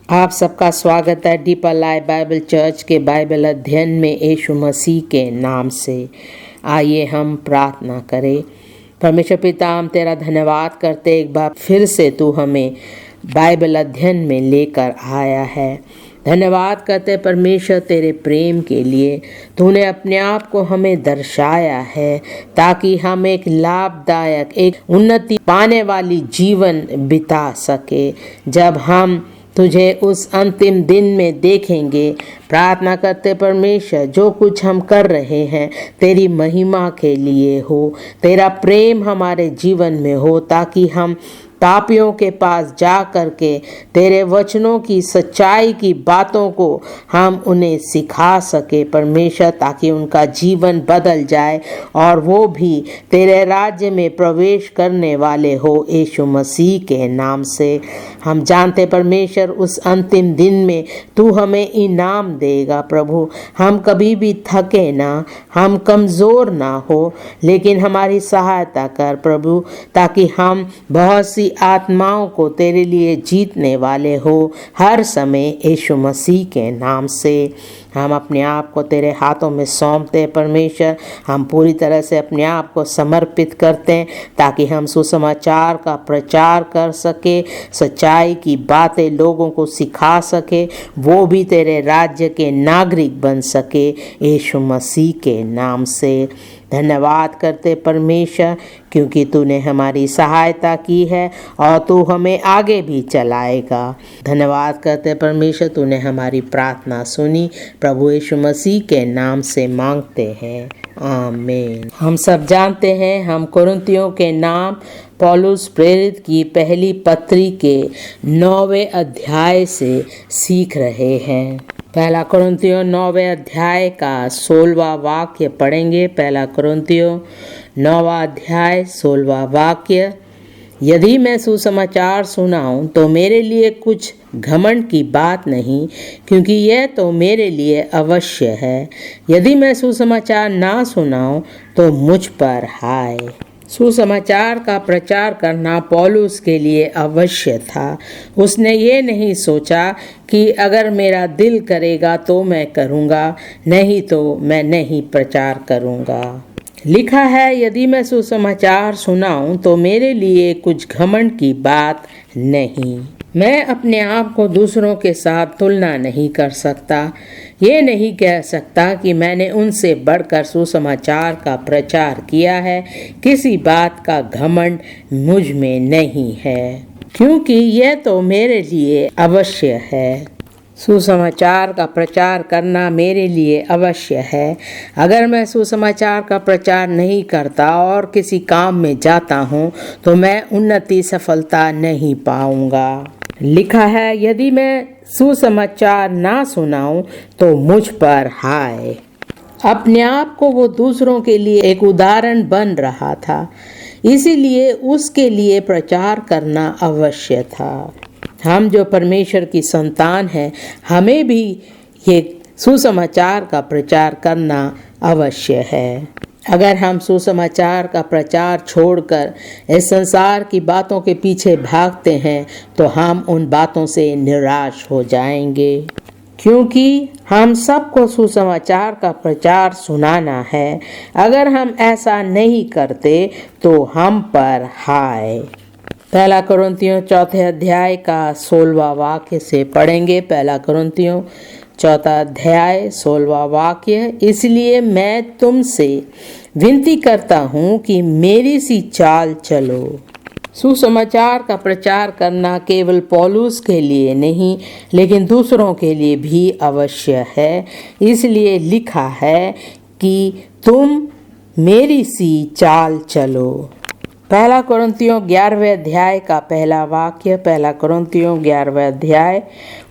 आप सबका स्वागत है डीपर लाइफ बाइबल चर्च के बाइबल अध्ययन में यीशु मसीह के नाम से। आइए हम प्रार्थना करें। परमेश्वर पिता, हम तेरा धन्यवाद करते एक बार फिर से तू हमें बाइबल अध्ययन में लेकर आया है। धन्यवाद करते परमेश्वर तेरे प्रेम के लिए। तूने अपने आप को हमें दर्शाया है ताकि हम एक लाभदायक, एक उन्नति पाने वाली जीवन बिता सके। जब हम तुझे उस अंतिम दिन में देखेंगे, प्रार्थना करते परमेश्वर जो कुछ हम कर रहे हैं तेरी महिमा के लिए हो, तेरा प्रेम हमारे जीवन में हो, ताकि हम पापियों के पास जा करके तेरे वचनों की सच्चाई की बातों को हम उन्हें सिखा सके परमेश्वर, ताकि उनका जीवन बदल जाए और वो भी तेरे राज्य में प्रवेश करने वाले हो यीशु मसीह के नाम से। हम जानते परमेश्वर उस अंतिम दिन में तू हमें इनाम देगा प्रभु। हम कभी भी थके ना, हम कमज़ोर ना हो, लेकिन हमारी सहायता कर प्रभु, ताकि हम बहुत सी आत्माओं को तेरे लिए जीतने वाले हो हर समय यीशु मसीह के नाम से। हम अपने आप को तेरे हाथों में सौंपते हैं परमेश्वर। हम पूरी तरह से अपने आप को समर्पित करते हैं ताकि हम सुसमाचार का प्रचार कर सके, सच्चाई की बातें लोगों को सिखा सके, वो भी तेरे राज्य के नागरिक बन सके यीशु मसीह के नाम से। धन्यवाद करते परमेश्वर, क्योंकि तूने हमारी सहायता की है और तू हमें आगे भी चलाएगा। धन्यवाद करते परमेश्वर, तूने हमारी प्रार्थना सुनी। प्रभु यीशु मसीह के नाम से मांगते हैं, आमीन। हम सब जानते हैं, हम कुरिन्थियों के नाम पौलुस प्रेरित की पहली पत्री के 9वें अध्याय से सीख रहे हैं। पहला कुरिन्थियों 9वें अध्याय का 16वां वाक्य पढ़ेंगे। पहला कुरिन्थियों 9वां अध्याय 16वां वाक्य। यदि मैं सुसमाचार सुनाऊं तो मेरे लिए कुछ घमंड की बात नहीं, क्योंकि यह तो मेरे लिए अवश्य है। यदि मैं सुसमाचार ना सुनाऊं तो मुझ पर हाय। सुसमाचार का प्रचार करना पौलुस के लिए अवश्य था। उसने ये नहीं सोचा कि अगर मेरा दिल करेगा तो मैं करूँगा, नहीं तो मैं नहीं प्रचार करूँगा। लिखा है, यदि मैं सुसमाचार सुनाऊं तो मेरे लिए कुछ घमंड की बात नहीं। मैं अपने आप को दूसरों के साथ तुलना नहीं कर सकता। ये नहीं कह सकता कि मैंने उनसे बढ़कर सुसमाचार का प्रचार किया है। किसी बात का घमंड मुझ में नहीं है, क्योंकि यह तो मेरे लिए अवश्य है। सुसमाचार का प्रचार करना मेरे लिए अवश्य है। अगर मैं सुसमाचार का प्रचार नहीं करता और किसी काम में जाता हूँ तो मैं उन्नति सफलता नहीं पाऊँगा। लिखा है, यदि मैं सुसमाचार ना सुनाऊं तो मुझ पर हाय। अपने आप को वो दूसरों के लिए एक उदाहरण बन रहा था, इसीलिए उसके लिए प्रचार करना अवश्य था। हम जो परमेश्वर की संतान हैं, हमें भी ये सुसमाचार का प्रचार करना अवश्य है। अगर हम सुसमाचार का प्रचार छोड़कर इस संसार की बातों के पीछे भागते हैं तो हम उन बातों से निराश हो जाएंगे, क्योंकि हम सबको सुसमाचार का प्रचार सुनाना है। अगर हम ऐसा नहीं करते तो हम पर हाय। पहला कुरिन्थियों 4थे अध्याय का 16वां वाक्य से पढ़ेंगे। पहला कुरिन्थियों 4था अध्याय 16वां वाक्य। इसलिए मैं तुमसे विनती करता हूँ कि मेरी सी चाल चलो। सुसमाचार का प्रचार करना केवल पौलुस के लिए नहीं, लेकिन दूसरों के लिए भी अवश्य है। इसलिए लिखा है कि तुम मेरी सी चाल चलो। पहला कुरिन्थियों 11वें अध्याय का पहला वाक्य। पहला कुरिन्थियों 11वें अध्याय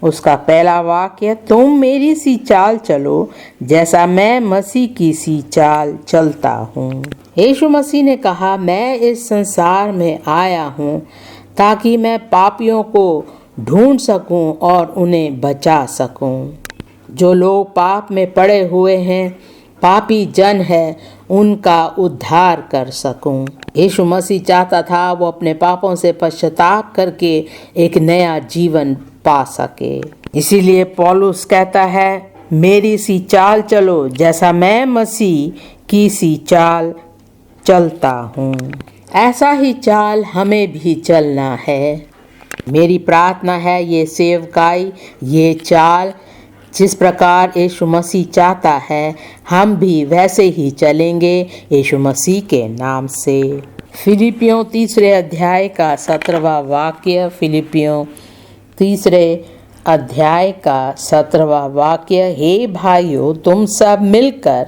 उसका पहला वाक्य। तुम मेरी सी चाल चलो जैसा मैं मसीह की सी चाल चलता हूँ। यीशु मसीह ने कहा, मैं इस संसार में आया हूँ ताकि मैं पापियों को ढूंढ सकूँ और उन्हें बचा सकूँ। जो लोग पाप में पड़े हुए हैं, पापी जन है, उनका उद्धार कर सकूं। यीशु मसीह चाहता था वो अपने पापों से पश्चाताप करके एक नया जीवन पा सके। इसीलिए पौलुस कहता है, मेरी सी चाल चलो जैसा मैं मसीह की सी चाल चलता हूँ। ऐसा ही चाल हमें भी चलना है। मेरी प्रार्थना है ये सेवकाई, ये चाल जिस प्रकार यीशु मसीह चाहता है हम भी वैसे ही चलेंगे यीशु मसीह के नाम से। फिलिपियों 3 अध्याय का 17वां वाक्य। फिलिपियों 3 अध्याय का 17वां वाक्य। हे भाइयों, तुम सब मिलकर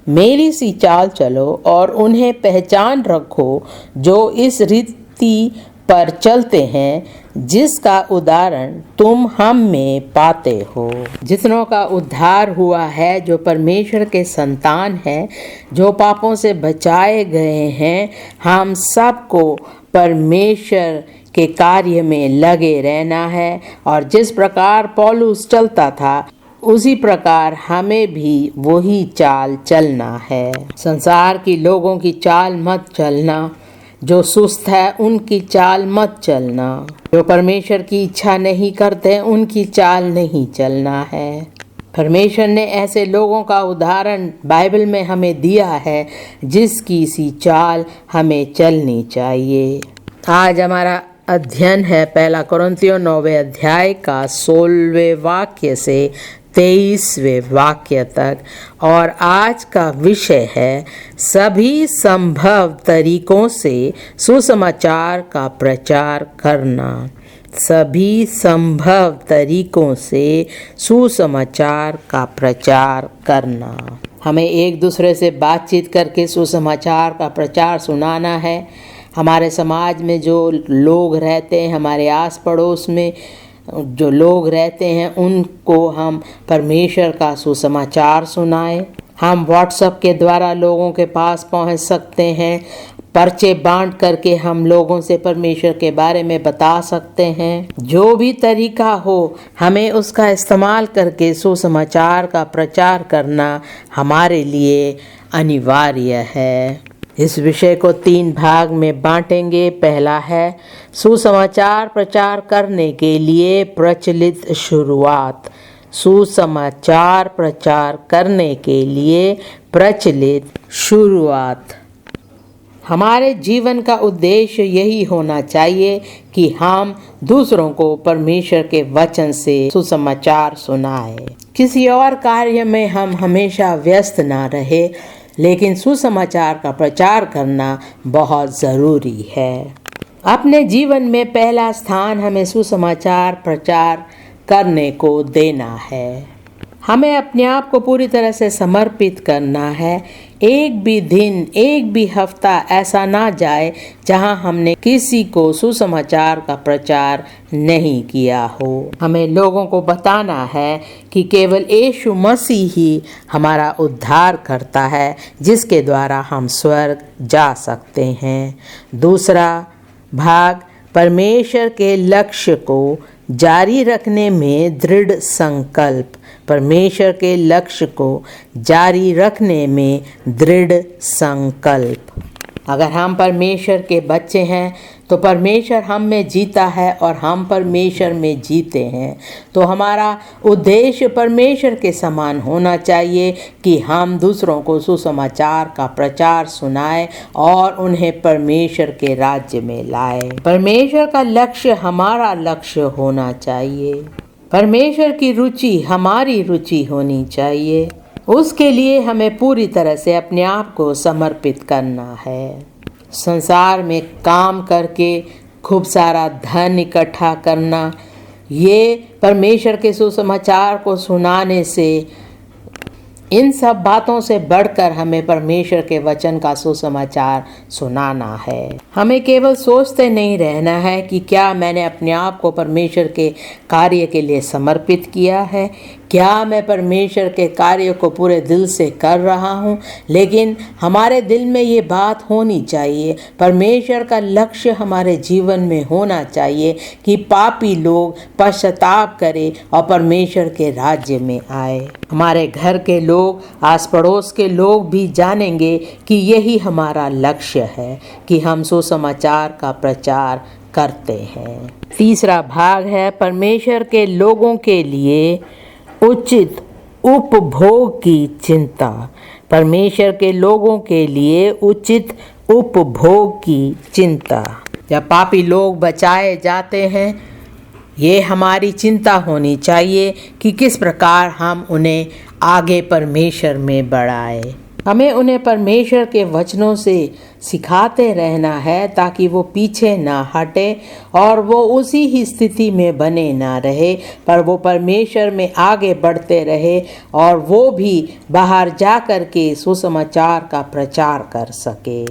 मेरी सी चाल चलो और उन्हें पहचान रखो जो इस रीति पर चलते हैं जिसका उदाहरण तुम हम में पाते हो। जितनों का उद्धार हुआ है, जो परमेश्वर के संतान हैं, जो पापों से बचाए गए हैं, हम सबको परमेश्वर के कार्य में लगे रहना है। और जिस प्रकार पौलुस चलता था उसी प्रकार हमें भी वही चाल चलना है। संसार की लोगों की चाल मत चलना। जो सुस्त है उनकी चाल मत चलना। जो परमेश्वर की इच्छा नहीं करते उनकी चाल नहीं चलना है। परमेश्वर ने ऐसे लोगों का उदाहरण बाइबल में हमें दिया है जिसकी सी चाल हमें चलनी चाहिए। आज हमारा अध्ययन है 1 कुरिन्थियों 9वें अध्याय का 16वें वाक्य से 23वें वाक्य तक। और आज का विषय है सभी संभव तरीकों से सुसमाचार का प्रचार करना। सभी संभव तरीकों से सुसमाचार का प्रचार करना। हमें एक दूसरे से बातचीत करके सुसमाचार का प्रचार सुनाना है। हमारे समाज में जो लोग रहते हैं, हमारे आस पड़ोस में जो लोग रहते हैं, उनको हम परमेश्वर का सुसमाचार सुनाएं। हम व्हाट्सएप के द्वारा लोगों के पास पहुंच सकते हैं। पर्चे बांट करके हम लोगों से परमेश्वर के बारे में बता सकते हैं। जो भी तरीका हो, हमें उसका इस्तेमाल करके सुसमाचार का प्रचार करना हमारे लिए अनिवार्य है। इस विषय को 3 भाग में बांटेंगे। पहला है सुसमाचार प्रचार करने के लिए प्रचलित शुरुआत। सुसमाचार प्रचार करने के लिए प्रचलित शुरुआत। हमारे जीवन का उद्देश्य यही होना चाहिए कि हम दूसरों को परमेश्वर के वचन से सुसमाचार सुनाएं। किसी और कार्य में हम हमेशा व्यस्त ना रहे, लेकिन सुसमाचार का प्रचार करना बहुत ज़रूरी है। अपने जीवन में पहला स्थान हमें सुसमाचार प्रचार करने को देना है। हमें अपने आप को पूरी तरह से समर्पित करना है। एक भी दिन, एक भी हफ्ता ऐसा ना जाए जहां हमने किसी को सुसमाचार का प्रचार नहीं किया हो। हमें लोगों को बताना है कि केवल यीशु मसीह ही हमारा उद्धार करता है, जिसके द्वारा हम स्वर्ग जा सकते हैं। दूसरा भाग परमेश्वर के लक्ष्य को जारी रखने में दृढ़ संकल्प। परमेश्वर के लक्ष्य को जारी रखने में दृढ़ संकल्प। अगर हम परमेश्वर के बच्चे हैं तो परमेश्वर हम में जीता है और हम परमेश्वर में जीते हैं। तो हमारा उद्देश्य परमेश्वर के समान होना चाहिए कि हम दूसरों को सुसमाचार का प्रचार सुनाएं और उन्हें परमेश्वर के राज्य में लाएं। परमेश्वर का लक्ष्य हमारा लक्ष्य होना चाहिए। परमेश्वर की रुचि हमारी रुचि होनी चाहिए। उसके लिए हमें पूरी तरह से अपने आप को समर्पित करना है। संसार में काम करके खूब सारा धन इकट्ठा करना, ये परमेश्वर के सुसमाचार को सुनाने से, इन सब बातों से बढ़कर हमें परमेश्वर के वचन का सुसमाचार सुनाना है। हमें केवल सोचते नहीं रहना है कि क्या मैंने अपने आप को परमेश्वर के कार्य के लिए समर्पित किया है, क्या मैं परमेश्वर के कार्य को पूरे दिल से कर रहा हूँ, लेकिन हमारे दिल में ये बात होनी चाहिए, परमेश्वर का लक्ष्य हमारे जीवन में होना चाहिए कि पापी लोग पश्चाताप करें और परमेश्वर के राज्य में आए। हमारे घर के लोग, आस पड़ोस के लोग भी जानेंगे कि यही हमारा लक्ष्य है कि हम सुसमाचार का प्रचार करते हैं। तीसरा भाग है परमेश्वर के लोगों के लिए उचित उपभोग की चिंता। परमेश्वर के लोगों के लिए उचित उपभोग की चिंता। जब पापी लोग बचाए जाते हैं, ये हमारी चिंता होनी चाहिए कि किस प्रकार हम उन्हें आगे परमेश्वर में बढ़ाएं। हमें उन्हें परमेश्वर के वचनों से सिखाते रहना है ताकि वो पीछे ना हटे और वो उसी ही स्थिति में बने ना रहे, पर वो परमेश्वर में आगे बढ़ते रहे और वो भी बाहर जा कर के सुसमाचार का प्रचार कर सके।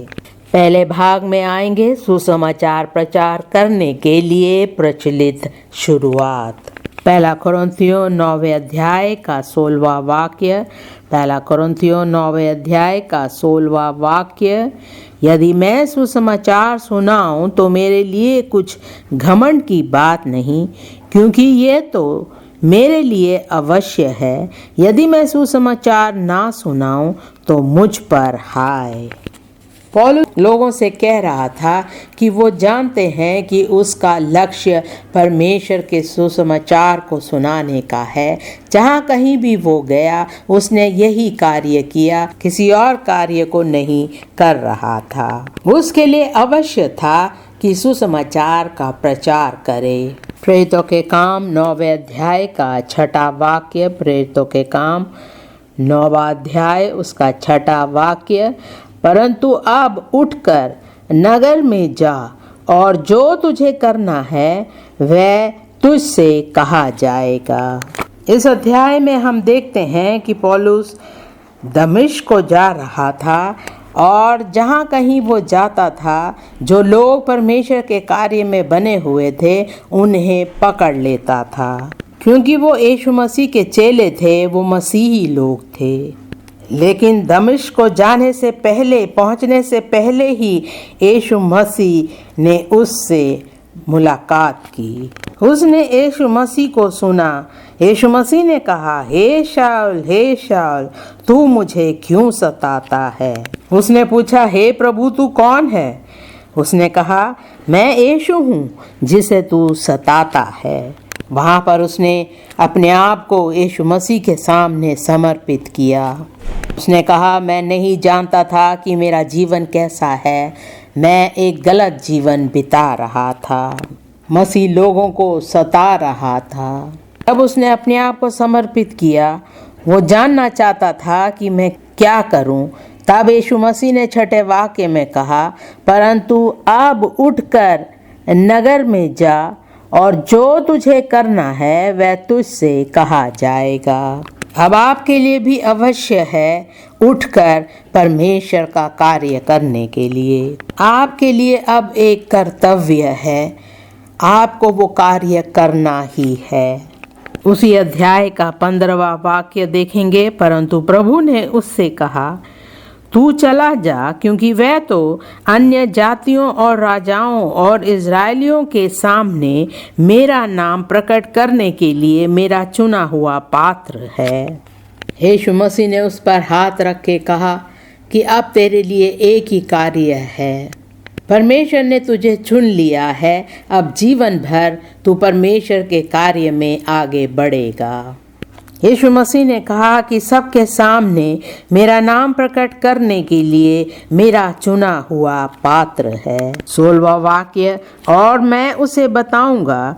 पहले भाग में आएंगे सुसमाचार प्रचार करने के लिए प्रचलित शुरुआत। पहला कुरिन्थियों 9वें अध्याय का 16वां वाक्य। पहला कुरिन्थियों 9वें अध्याय का 16वां वाक्य। यदि मैं सुसमाचार सुनाऊं तो मेरे लिए कुछ घमंड की बात नहीं, क्योंकि ये तो मेरे लिए अवश्य है। यदि मैं सुसमाचार ना सुनाऊं तो मुझ पर हाय। पौलुस लोगों से कह रहा था कि वो जानते हैं कि उसका लक्ष्य परमेश्वर के सुसमाचार को सुनाने का है। जहाँ कहीं भी वो गया उसने यही कार्य किया, किसी और कार्य को नहीं कर रहा था। उसके लिए अवश्य था कि सुसमाचार का प्रचार करे। प्रेरितों के काम 9वें अध्याय का 6वां वाक्य। प्रेरितों के काम 9वां अध्याय उसका 6वां वाक्य। परंतु अब उठकर नगर में जा और जो तुझे करना है वह तुझसे कहा जाएगा। इस अध्याय में हम देखते हैं कि पौलुस दमिश्क को जा रहा था और जहाँ कहीं वो जाता था जो लोग परमेश्वर के कार्य में बने हुए थे उन्हें पकड़ लेता था, क्योंकि वो यीशु मसीह के चेले थे, वो मसीही लोग थे। लेकिन दमिश्क को जाने से पहले, पहुंचने से पहले ही यीशु मसीह ने उससे मुलाकात की। उसने यीशु मसीह को सुना। यीशु मसीह ने कहा, हे शाऊल, तू मुझे क्यों सताता है? उसने पूछा, हे प्रभु तू कौन है? उसने कहा, मैं यीशु हूँ जिसे तू सताता है। वहाँ पर उसने अपने आप को यीशु मसीह के सामने समर्पित किया। उसने कहा, मैं नहीं जानता था कि मेरा जीवन कैसा है। मैं एक गलत जीवन बिता रहा था, मसीह लोगों को सता रहा था। तब उसने अपने आप को समर्पित किया। वो जानना चाहता था कि मैं क्या करूं। तब यीशु मसीह ने 6वें वाक्य में कहा, परंतु अब उठकर नगर में जा और जो तुझे करना है वह तुझसे कहा जाएगा। अब आपके लिए भी अवश्य है उठकर परमेश्वर का कार्य करने के लिए। आपके लिए अब एक कर्तव्य है, आपको वो कार्य करना ही है। उसी अध्याय का 15वां वाक्य देखेंगे। परंतु प्रभु ने उससे कहा, तू चला जा, क्योंकि वह तो अन्य जातियों और राजाओं और इज़राइलियों के सामने मेरा नाम प्रकट करने के लिए मेरा चुना हुआ पात्र है। यीशु मसीह ने उस पर हाथ रख के कहा कि अब तेरे लिए एक ही कार्य है। परमेश्वर ने तुझे चुन लिया है। अब जीवन भर तू परमेश्वर के कार्य में आगे बढ़ेगा। यीशु मसीह ने कहा कि सबके सामने मेरा नाम प्रकट करने के लिए मेरा चुना हुआ पात्र है। 16वां वाक्य, और मैं उसे बताऊंगा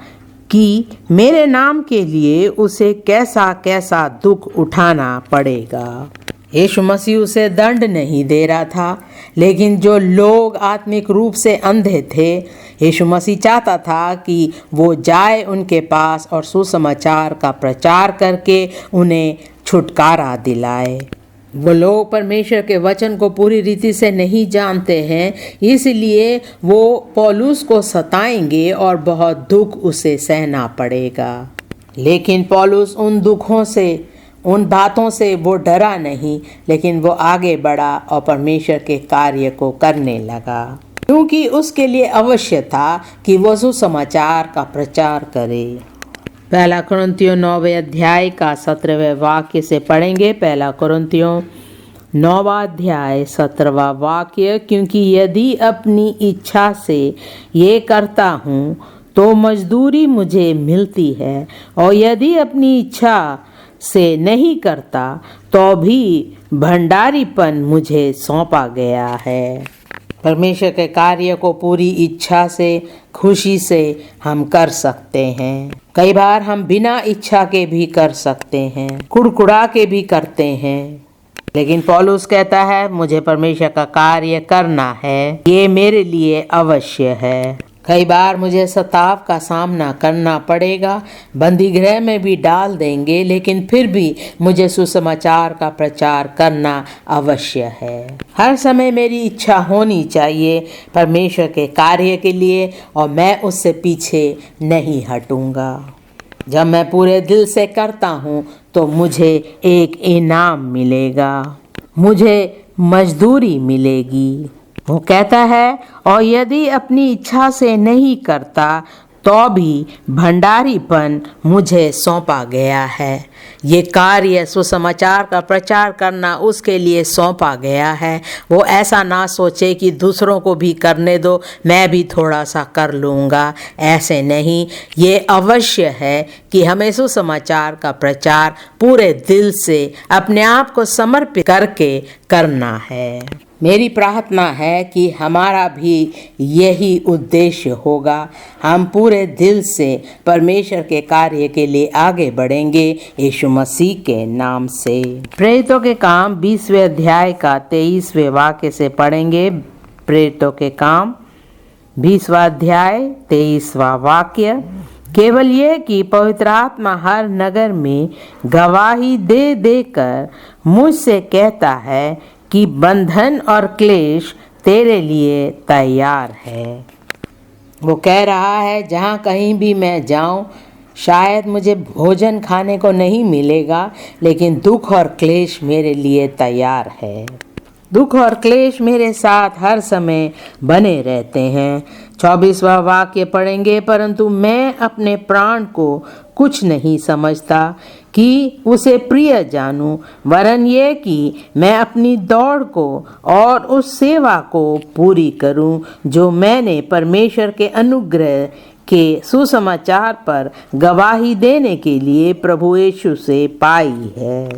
कि मेरे नाम के लिए उसे कैसा कैसा दुख उठाना पड़ेगा। यीशु मसीह उसे दंड नहीं दे रहा था, लेकिन जो लोग आत्मिक रूप से अंधे थे, यीशु मसीह चाहता था कि वो जाए उनके पास और सुसमाचार का प्रचार करके उन्हें छुटकारा दिलाए। वो लोग परमेश्वर के वचन को पूरी रीति से नहीं जानते हैं, इसलिए वो पौलुस को सताएंगे और बहुत दुख उसे सहना पड़ेगा। लेकिन पौलुस उन दुखों से, उन बातों से वो डरा नहीं, लेकिन वो आगे बढ़ा और परमेश्वर के कार्य को करने लगा, क्योंकि उसके लिए अवश्य था कि वो सुसमाचार का प्रचार करे। पहला कुरिन्थियों 9वें अध्याय का 17वें वाक्य से पढ़ेंगे। पहला कुरिन्थियों 9वां अध्याय 17वां वाक्य, क्योंकि यदि अपनी इच्छा से ये करता हूँ तो मजदूरी मुझे मिलती है, और यदि अपनी इच्छा से नहीं करता तो भी भंडारीपन मुझे सौंपा गया है। परमेश्वर के कार्य को पूरी इच्छा से, खुशी से हम कर सकते हैं। कई बार हम बिना इच्छा के भी कर सकते हैं, कुड़कुड़ा के भी करते हैं, लेकिन पौलुस कहता है मुझे परमेश्वर का कार्य करना है, ये मेरे लिए अवश्य है। कई बार मुझे सताव का सामना करना पड़ेगा, बंदी गृह में भी डाल देंगे, लेकिन फिर भी मुझे सुसमाचार का प्रचार करना अवश्य है। हर समय मेरी इच्छा होनी चाहिए परमेश्वर के कार्य के लिए, और मैं उससे पीछे नहीं हटूंगा। जब मैं पूरे दिल से करता हूँ तो मुझे एक इनाम मिलेगा, मुझे मजदूरी मिलेगी। वो कहता है, और यदि अपनी इच्छा से नहीं करता तो भी भंडारीपन मुझे सौंपा गया है। ये कार्य सुसमाचार का प्रचार करना उसके लिए सौंपा गया है। वो ऐसा ना सोचे कि दूसरों को भी करने दो, मैं भी थोड़ा सा कर लूँगा। ऐसे नहीं, ये अवश्य है कि हमें सुसमाचार का प्रचार पूरे दिल से अपने आप को समर्पित करके करना है। मेरी प्रार्थना है कि हमारा भी यही उद्देश्य होगा। हम पूरे दिल से परमेश्वर के कार्य के लिए आगे बढ़ेंगे यीशु मसीह के नाम से। प्रेरितों के काम 20वें अध्याय का 23वें वाक्य से पढ़ेंगे। प्रेरितों के काम 20वां अध्याय 23वां वाक्य, केवल ये कि पवित्र आत्मा हर नगर में गवाही दे देकर मुझसे कहता है कि बंधन और क्लेश तेरे लिए तैयार है। वो कह रहा है जहाँ कहीं भी मैं जाऊँ, शायद मुझे भोजन खाने को नहीं मिलेगा, लेकिन दुख और क्लेश मेरे लिए तैयार है। दुख और क्लेश मेरे साथ हर समय बने रहते हैं। 24वां वाक्य पढ़ेंगे, परंतु मैं अपने प्राण को कुछ नहीं समझता कि उसे प्रिय जानूं, वरन ये कि मैं अपनी दौड़ को और उस सेवा को पूरी करूं जो मैंने परमेश्वर के अनुग्रह के सुसमाचार पर गवाही देने के लिए प्रभु यीशु से पाई है।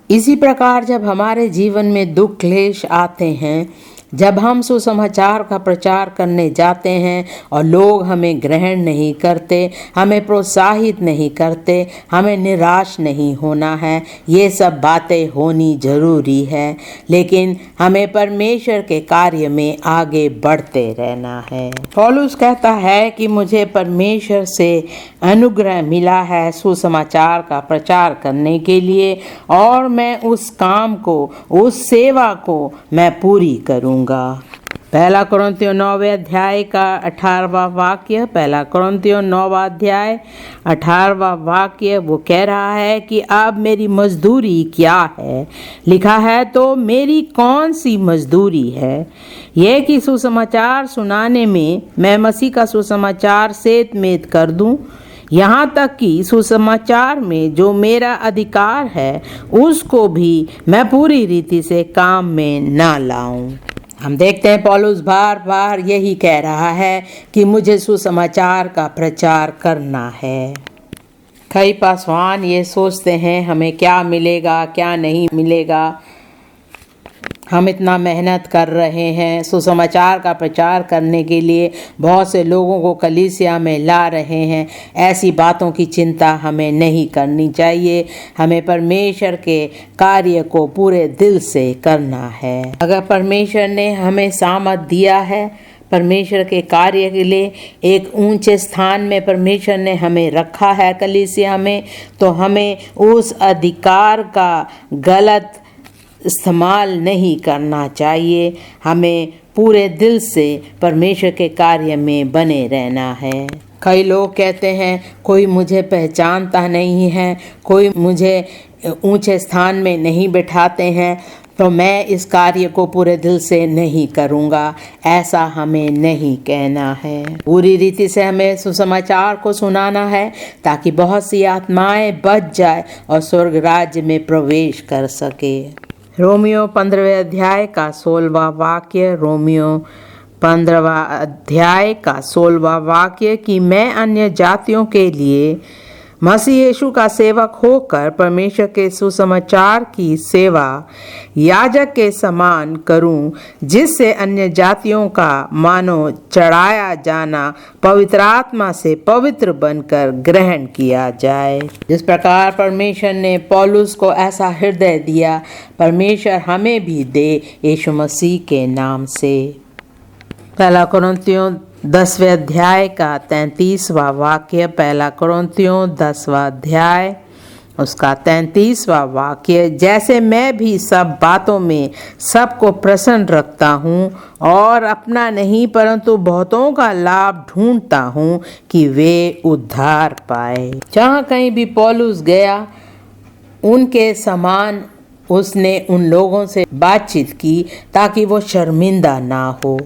इसी प्रकार जब हमारे जीवन में दुख क्लेश आते हैं, जब हम सुसमाचार का प्रचार करने जाते हैं और लोग हमें ग्रहण नहीं करते, हमें प्रोत्साहित नहीं करते, हमें निराश नहीं होना है। ये सब बातें होनी जरूरी है, लेकिन हमें परमेश्वर के कार्य में आगे बढ़ते रहना है। पौलुस कहता है कि मुझे परमेश्वर से अनुग्रह मिला है सुसमाचार का प्रचार करने के लिए, और मैं उस काम को, उस सेवा को मैं पूरी करूँगा। पहला कुरिन्थियों 9वें अध्याय का 18वां वाक्य, पहला कुरिन्थियों 9वां अध्याय 18वां वाक्य, वो कह रहा है कि अब मेरी मजदूरी क्या है। लिखा है, तो मेरी कौन सी मजदूरी है? यह कि सुसमाचार सुनाने में मैं मसीह का सुसमाचार सेत मेत कर दूं, यहाँ तक कि सुसमाचार में जो मेरा अधिकार है उसको भी मैं पूरी रीति से काम में ना लाऊं। हम देखते हैं पौलुस बार बार यही कह रहा है कि मुझे सुसमाचार का प्रचार करना है। कई पासवान ये सोचते हैं हमें क्या मिलेगा क्या नहीं मिलेगा, हम इतना मेहनत कर रहे हैं, सुसमाचार का प्रचार करने के लिए बहुत से लोगों को कलीसिया में ला रहे हैं। ऐसी बातों की चिंता हमें नहीं करनी चाहिए। हमें परमेश्वर के कार्य को पूरे दिल से करना है। अगर परमेश्वर ने हमें सामर्थ दिया है, परमेश्वर के कार्य के लिए एक ऊंचे स्थान में परमेश्वर ने हमें रखा है कलीसिया में, तो हमें उस अधिकार का गलत इस्तेमाल नहीं करना चाहिए। हमें पूरे दिल से परमेश्वर के कार्य में बने रहना है। कई लोग कहते हैं कोई मुझे पहचानता नहीं है, कोई मुझे ऊंचे स्थान में नहीं बिठाते हैं, तो मैं इस कार्य को पूरे दिल से नहीं करूँगा, ऐसा हमें नहीं कहना है। पूरी रीति से हमें सुसमाचार को सुनाना है ताकि बहुत सी आत्माएं बच जाए और स्वर्ग राज्य में प्रवेश कर सके। रोमियो 15वें अध्याय का 16वां वाक्य, रोमियो 15वां अध्याय का 16वां वाक्य कि मैं अन्य जातियों के लिए मसीह यीशु का सेवक होकर परमेश्वर के सुसमाचार की सेवा याजक के समान करूं, जिससे अन्य जातियों का मानो चढ़ाया जाना पवित्र आत्मा से पवित्र बनकर ग्रहण किया जाए। जिस प्रकार परमेश्वर ने पौलुस को ऐसा हृदय दिया, परमेश्वर हमें भी दे यीशु मसीह के नाम से। पहला कुरिन्थियों 10वें अध्याय का 33वां वाक्य, पहला कुरिन्थियों 10वां अध्याय उसका 33वां वाक्य, जैसे मैं भी सब बातों में सबको प्रसन्न रखता हूँ और अपना नहीं परंतु बहुतों का लाभ ढूंढता हूँ कि वे उद्धार पाए। जहाँ कहीं भी पौलुस गया, उनके समान उसने उन लोगों से बातचीत की ताकि वो शर्मिंदा ना हो।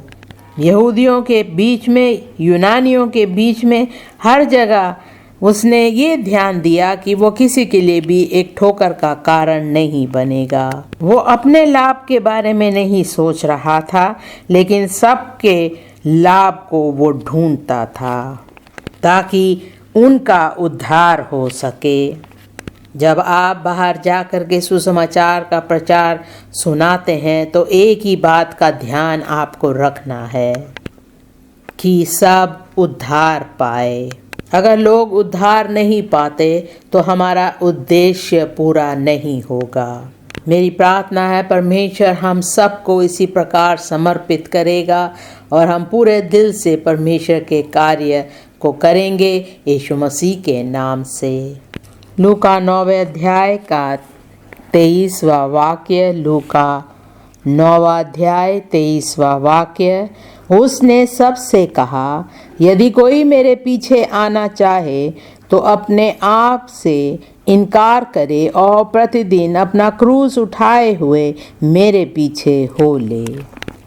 यहूदियों के बीच में, यूनानियों के बीच में, हर जगह उसने ये ध्यान दिया कि वो किसी के लिए भी एक ठोकर का कारण नहीं बनेगा। वो अपने लाभ के बारे में नहीं सोच रहा था, लेकिन सबके लाभ को वो ढूंढता था ताकि उनका उद्धार हो सके। जब आप बाहर जाकर के सुसमाचार का प्रचार सुनाते हैं तो एक ही बात का ध्यान आपको रखना है कि सब उद्धार पाए। अगर लोग उद्धार नहीं पाते तो हमारा उद्देश्य पूरा नहीं होगा। मेरी प्रार्थना है परमेश्वर हम सबको इसी प्रकार समर्पित करेगा और हम पूरे दिल से परमेश्वर के कार्य को करेंगे यीशु मसीह के नाम से। लूका 9वें अध्याय का 23वां वाक्य, लूका 9वां अध्याय 23वां वाक्य, उसने सबसे कहा, यदि कोई मेरे पीछे आना चाहे तो अपने आप से इनकार करे और प्रतिदिन अपना क्रूस उठाए हुए मेरे पीछे हो ले।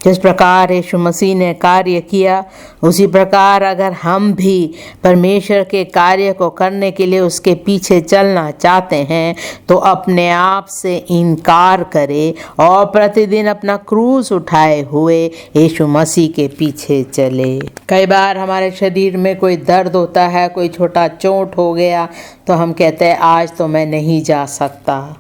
जिस प्रकार यीशु मसीह ने कार्य किया, उसी प्रकार अगर हम भी परमेश्वर के कार्य को करने के लिए उसके पीछे चलना चाहते हैं तो अपने आप से इनकार करें और प्रतिदिन अपना क्रूस उठाए हुए यीशु मसीह के पीछे चले। कई बार हमारे शरीर में कोई दर्द होता है, कोई छोटा चोट हो गया तो हम कहते हैं आज तो मैं नहीं जा सकता।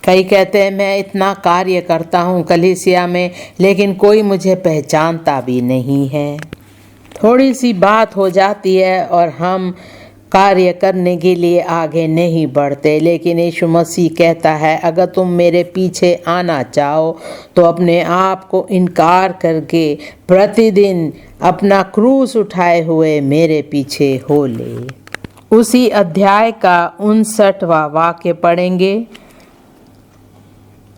कई कहते हैं मैं इतना कार्य करता हूँ कलीसिया में, लेकिन कोई मुझे पहचानता भी नहीं है। थोड़ी सी बात हो जाती है और हम कार्य करने के लिए आगे नहीं बढ़ते। लेकिन यीशु मसीह कहता है अगर तुम मेरे पीछे आना चाहो तो अपने आप को इनकार करके प्रतिदिन अपना क्रूस उठाए हुए मेरे पीछे हो ले। उसी अध्याय का 59वां वाक्य पढ़ेंगे।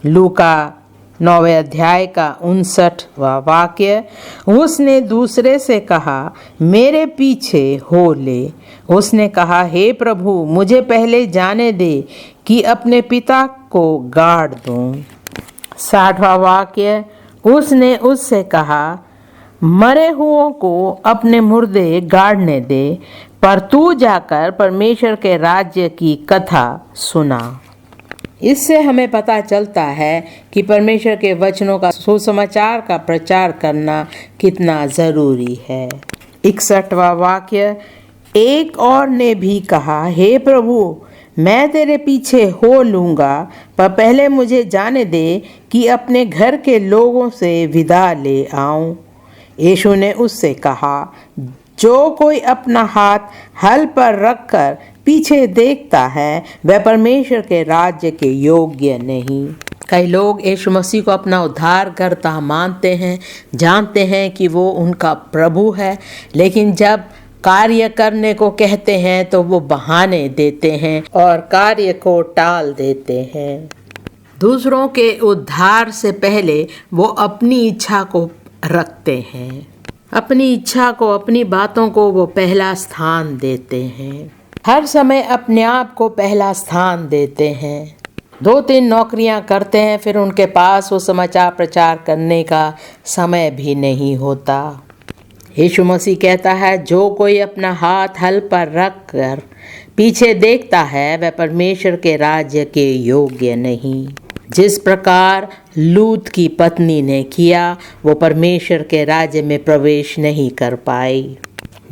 लूका 9वें अध्याय का 59वां वाक्य, उसने दूसरे से कहा मेरे पीछे हो ले। उसने कहा हे प्रभु, मुझे पहले जाने दे कि अपने पिता को गाड़ दूं। 60वां वाक्य, उसने उससे कहा मरे हुओं को अपने मुर्दे गाड़ने दे, पर तू जाकर परमेश्वर के राज्य की कथा सुना। इससे हमें पता चलता है कि परमेश्वर के वचनों का सुसमाचार का प्रचार करना कितना ज़रूरी है। 61वां वाक्य, एक और ने भी कहा हे प्रभु, मैं तेरे पीछे हो लूँगा, पर पहले मुझे जाने दे कि अपने घर के लोगों से विदा ले आऊँ। यीशु ने उससे कहा जो कोई अपना हाथ हल पर रखकर पीछे देखता है वह परमेश्वर के राज्य के योग्य नहीं। कई लोग यीशु मसीह को अपना उद्धारकर्ता मानते हैं, जानते हैं कि वो उनका प्रभु है, लेकिन जब कार्य करने को कहते हैं तो वो बहाने देते हैं और कार्य को टाल देते हैं। दूसरों के उद्धार से पहले वो अपनी इच्छा को रखते हैं, अपनी इच्छा को, अपनी बातों को वो पहला स्थान देते हैं। हर समय अपने आप को पहला स्थान देते हैं। 2-3 नौकरियां करते हैं, फिर उनके पास वो समाचार प्रचार करने का समय भी नहीं होता। यीशु मसीह कहता है, जो कोई अपना हाथ हल पर रख कर पीछे देखता है वह परमेश्वर के राज्य के योग्य नहीं। जिस प्रकार लूत की पत्नी ने किया, वो परमेश्वर के राज्य में प्रवेश नहीं कर पाई।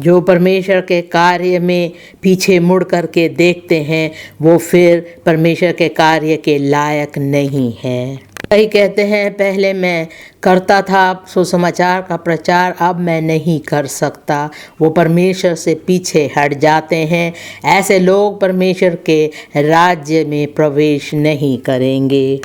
जो परमेश्वर के कार्य में पीछे मुड़ कर के देखते हैं, वो फिर परमेश्वर के कार्य के लायक नहीं है। कई कहते हैं, पहले मैं करता था सुसमाचार का प्रचार, अब मैं नहीं कर सकता। वो परमेश्वर से पीछे हट जाते हैं। ऐसे लोग परमेश्वर के राज्य में प्रवेश नहीं करेंगे।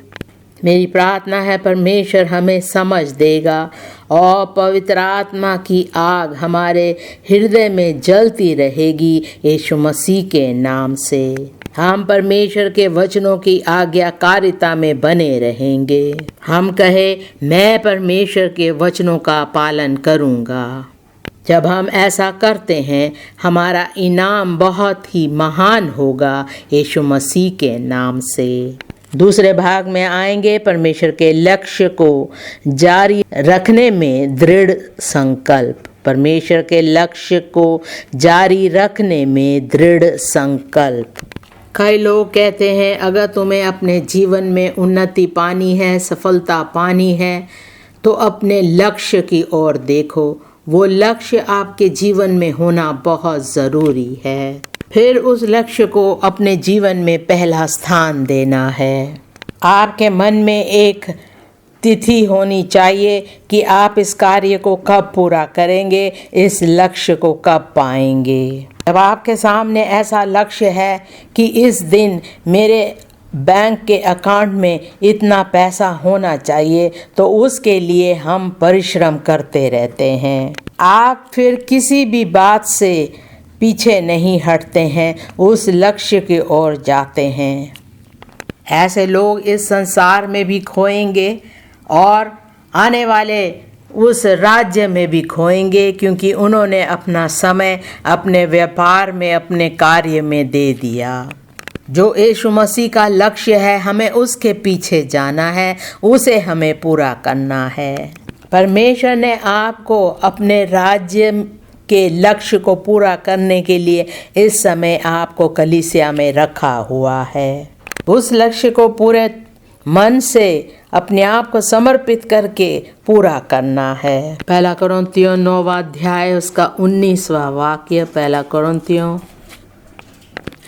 मेरी प्रार्थना है परमेश्वर हमें समझ देगा और पवित्र आत्मा की आग हमारे हृदय में जलती रहेगी यीशु मसीह के नाम से। हम परमेश्वर के वचनों की आज्ञाकारिता में बने रहेंगे। हम कहे, मैं परमेश्वर के वचनों का पालन करूँगा। जब हम ऐसा करते हैं, हमारा इनाम बहुत ही महान होगा यीशु मसीह के नाम से। दूसरे भाग में आएंगे, परमेश्वर के लक्ष्य को जारी रखने में दृढ़ संकल्प। परमेश्वर के लक्ष्य को जारी रखने में दृढ़ संकल्प। कई लोग कहते हैं, अगर तुम्हें अपने जीवन में उन्नति पानी है, सफलता पानी है, तो अपने लक्ष्य की ओर देखो। वो लक्ष्य आपके जीवन में होना बहुत ज़रूरी है। फिर उस लक्ष्य को अपने जीवन में पहला स्थान देना है। आपके मन में एक तिथि होनी चाहिए कि आप इस कार्य को कब पूरा करेंगे, इस लक्ष्य को कब पाएंगे। जब आपके सामने ऐसा लक्ष्य है कि इस दिन मेरे बैंक के अकाउंट में इतना पैसा होना चाहिए, तो उसके लिए हम परिश्रम करते रहते हैं। आप फिर किसी भी बात से पीछे नहीं हटते हैं, उस लक्ष्य की ओर जाते हैं। ऐसे लोग इस संसार में भी खोएंगे और आने वाले उस राज्य में भी खोएंगे, क्योंकि उन्होंने अपना समय अपने व्यापार में, अपने कार्य में दे दिया। जो यीशु मसीह का लक्ष्य है, हमें उसके पीछे जाना है, उसे हमें पूरा करना है। परमेश्वर ने आपको अपने राज्य के लक्ष्य को पूरा करने के लिए इस समय आपको कलीसिया में रखा हुआ है। उस लक्ष्य को पूरे मन से अपने आप को समर्पित करके पूरा करना है। पहला कुरिन्थियों 9वां अध्याय उसका 19वां वाक्य। पहला कुरिन्थियों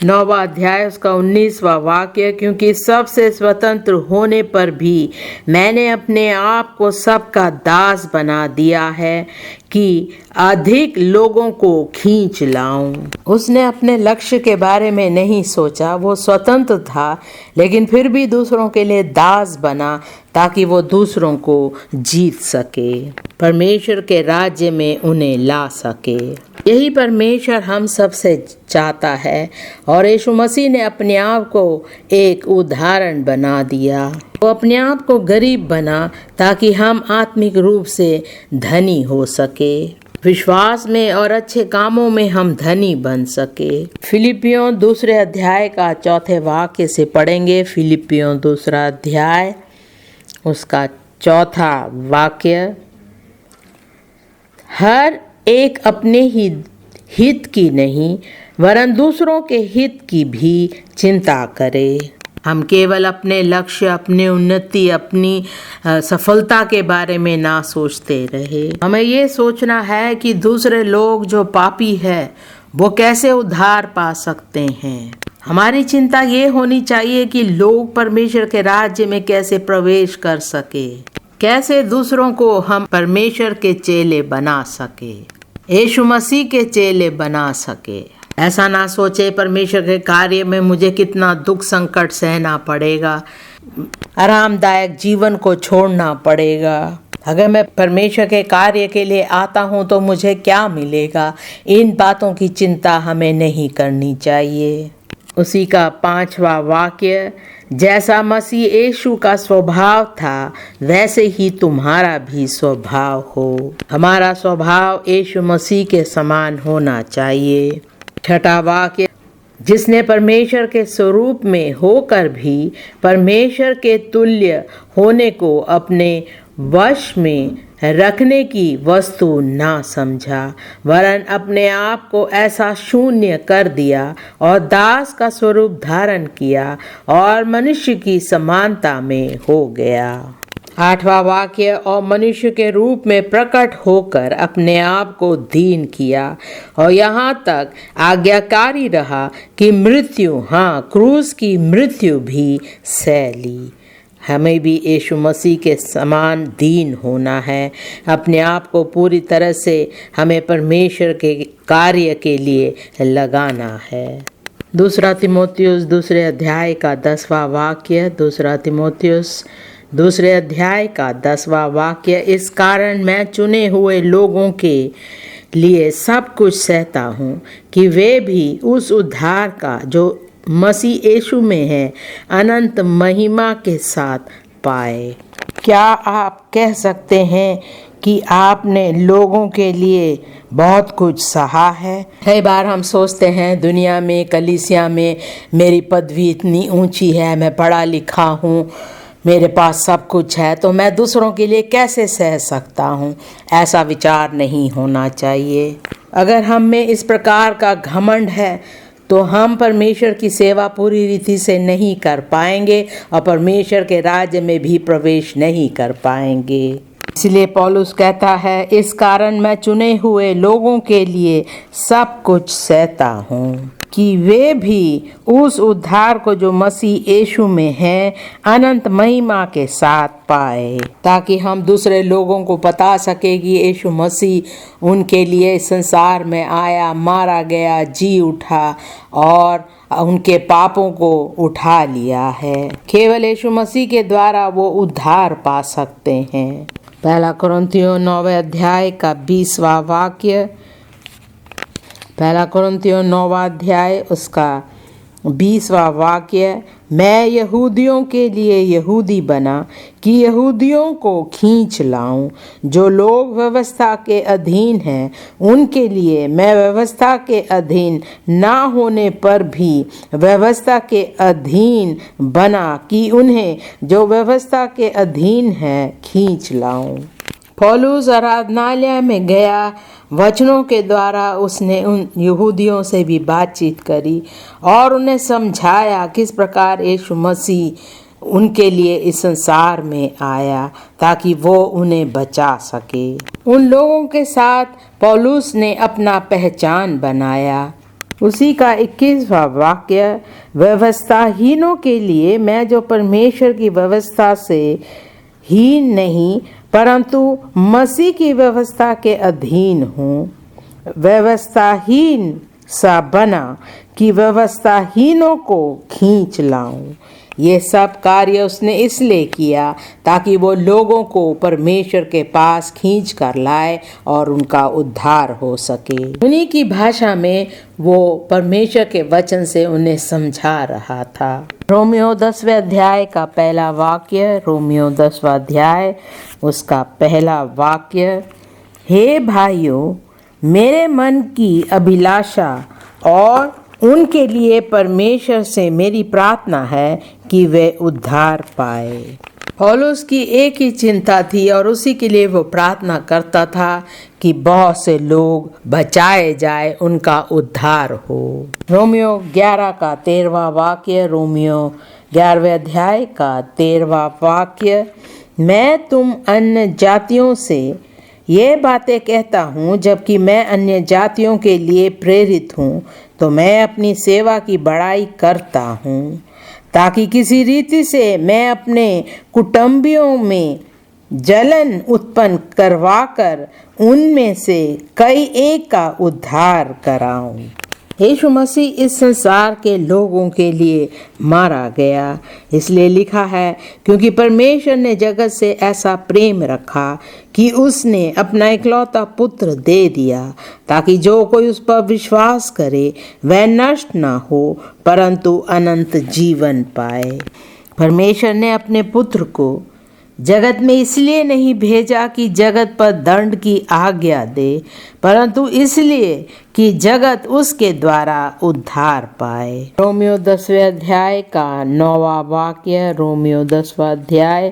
9वां अध्याय उसका 19वां वाक्य। क्योंकि सबसे स्वतंत्र होने पर भी मैंने अपने आप को सबका दास बना दिया है कि अधिक लोगों को खींच लाऊं। उसने अपने लक्ष्य के बारे में नहीं सोचा, वो स्वतंत्र था, लेकिन फिर भी दूसरों के लिए दास बना ताकि वो दूसरों को जीत सके, परमेश्वर के राज्य में उन्हें ला सके। यही परमेश्वर हम सबसे चाहता है और यीशु मसीह ने अपने आप को एक उदाहरण बना दिया। वो अपने आप को गरीब बना ताकि हम आत्मिक रूप से धनी हो सके, विश्वास में और अच्छे कामों में हम धनी बन सके। फिलिपियों 2 अध्याय का 4 वाक्य से पढ़ेंगे। फिलिपियों 2 अध्याय उसका 4 वाक्य। हर एक अपने ही हित की नहीं वरन दूसरों के हित की भी चिंता करे। हम केवल अपने लक्ष्य, अपनी उन्नति, अपनी सफलता के बारे में ना सोचते रहे। हमें ये सोचना है कि दूसरे लोग जो पापी है वो कैसे उद्धार पा सकते हैं। हमारी चिंता ये होनी चाहिए कि लोग परमेश्वर के राज्य में कैसे प्रवेश कर सके, कैसे दूसरों को हम परमेश्वर के चेले बना सके, यीशु मसीह के चेले बना सके। ऐसा ना सोचे परमेश्वर के कार्य में मुझे कितना दुख संकट सहना पड़ेगा, आरामदायक जीवन को छोड़ना पड़ेगा। अगर मैं परमेश्वर के कार्य के लिए आता हूँ तो मुझे क्या मिलेगा। इन बातों की चिंता हमें नहीं करनी चाहिए। उसी का 5वां वाक्य। जैसा मसीह यीशु का स्वभाव था वैसे ही तुम्हारा भी स्वभाव हो। हमारा स्वभाव यीशु मसीह के समान होना चाहिए। 6वां वाक्य। जिसने परमेश्वर के स्वरूप में होकर भी परमेश्वर के तुल्य होने को अपने वश में रखने की वस्तु ना समझा, वरन अपने आप को ऐसा शून्य कर दिया और दास का स्वरूप धारण किया और मनुष्य की समानता में हो गया। 8वां वाक्य, और मनुष्य के रूप में प्रकट होकर अपने आप को दीन किया और यहाँ तक आज्ञाकारी रहा कि मृत्यु, हाँ क्रूस की मृत्यु भी सह ली। हमें भी यीशु मसीह के समान दीन होना है। अपने आप को पूरी तरह से हमें परमेश्वर के कार्य के लिए लगाना है। 2 तीमुथियुस 2 अध्याय का 10वां वाक्य, 2 तीमुथियुस 2 अध्याय का 10वां वाक्य, इस कारण मैं चुने हुए लोगों के लिए सब कुछ सहता हूँ कि वे भी उस उद्धार का जो मसीह यीशु में है अनंत महिमा के साथ पाए। क्या आप कह सकते हैं कि आपने लोगों के लिए बहुत कुछ सहा है? कई बार हम सोचते हैं दुनिया में, कलीसिया में मेरी पदवी इतनी ऊंची है, मैं पढ़ा लिखा हूँ, मेरे पास सब कुछ है, तो मैं दूसरों के लिए कैसे सह सकता हूँ। ऐसा विचार नहीं होना चाहिए। अगर हम में इस प्रकार का घमंड है तो हम परमेश्वर की सेवा पूरी रीति से नहीं कर पाएंगे और परमेश्वर के राज्य में भी प्रवेश नहीं कर पाएंगे। इसलिए पौलुस कहता है, इस कारण मैं चुने हुए लोगों के लिए सब कुछ सहता हूँ कि वे भी उस उद्धार को जो मसीह यीशु में है अनंत महिमा के साथ पाए, ताकि हम दूसरे लोगों को बता सके कि यीशु मसीह उनके लिए संसार में आया, मारा गया, जी उठा और उनके पापों को उठा लिया है। केवल यीशु मसीह के द्वारा वो उद्धार पा सकते हैं। 1 कुरिन्थियों 9 अध्याय का 20वां वाक्य, 1 कुरिन्थियों 9 अध्याय उसका 20वां वाक्य, मैं यहूदियों के लिए यहूदी बना कि यहूदियों को खींच लाऊं। जो लोग व्यवस्था के अधीन हैं उनके लिए मैं व्यवस्था के अधीन ना होने पर भी व्यवस्था के अधीन बना कि उन्हें जो व्यवस्था के अधीन हैं खींच लाऊं। पौलुस आराधनालय में गया, वचनों के द्वारा उसने उन यहूदियों से भी बातचीत करी और उन्हें समझाया किस प्रकार यीशु मसीह उनके लिए इस संसार में आया ताकि वो उन्हें बचा सके। उन लोगों के साथ पौलुस ने अपना पहचान बनाया। उसी का 21वां वाक्य, व्यवस्थाहीनों के लिए मैं जो परमेश्वर की व्यवस्था से हीन नहीं परंतु मसीह की व्यवस्था के अधीन हूँ, व्यवस्थाहीन सा बना कि व्यवस्थाहीनों को खींच लाऊं। ये सब कार्य उसने इसलिए किया ताकि वो लोगों को परमेश्वर के पास खींच कर लाए और उनका उद्धार हो सके। उन्हीं की भाषा में वो परमेश्वर के वचन से उन्हें समझा रहा था। रोमियो 10वें अध्याय का पहला वाक्य, रोमियो 10वां अध्याय उसका पहला वाक्य, हे भाइयों, मेरे मन की अभिलाषा और उनके लिए परमेश्वर से मेरी प्रार्थना है कि वे उद्धार पाए। पौलुस की एक ही चिंता थी और उसी के लिए वो प्रार्थना करता था कि बहुत से लोग बचाए जाए, उनका उद्धार हो। रोमियो 11 का 13वां वाक्य, रोमियो 11वें अध्याय का 13वां वाक्य, मैं तुम अन्य जातियों से ये बातें कहता हूँ जबकि मैं अन्य जातियों के लिए प्रेरित हूँ, तो मैं अपनी सेवा की बड़ाई करता हूँ ताकि किसी रीति से मैं अपने कुटुंबियों में जलन उत्पन्न करवाकर उनमें से कई एक का उद्धार कराऊं। यीशु मसीह इस संसार के लोगों के लिए मारा गया, इसलिए लिखा है क्योंकि परमेश्वर ने जगत से ऐसा प्रेम रखा कि उसने अपना इकलौता पुत्र दे दिया ताकि जो कोई उस पर विश्वास करे वह नष्ट ना हो परंतु अनंत जीवन पाए। परमेश्वर ने अपने पुत्र को जगत में इसलिए नहीं भेजा कि जगत पर दंड की आज्ञा दे, परंतु इसलिए कि जगत उसके द्वारा उद्धार पाए। रोमियो 10वें अध्याय का 9वां वाक्य। रोमियो 10वां अध्याय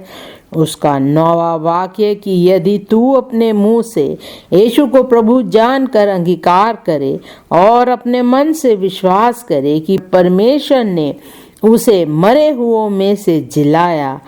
उसका 9वां वाक्य कि यदि तू अपने मुंह से यीशु को प्रभु जानकर अंगीकार करे और अपने मन से विश्वास करे कि परमेश्वर ने उसे मरे हुओं में से जिलाया,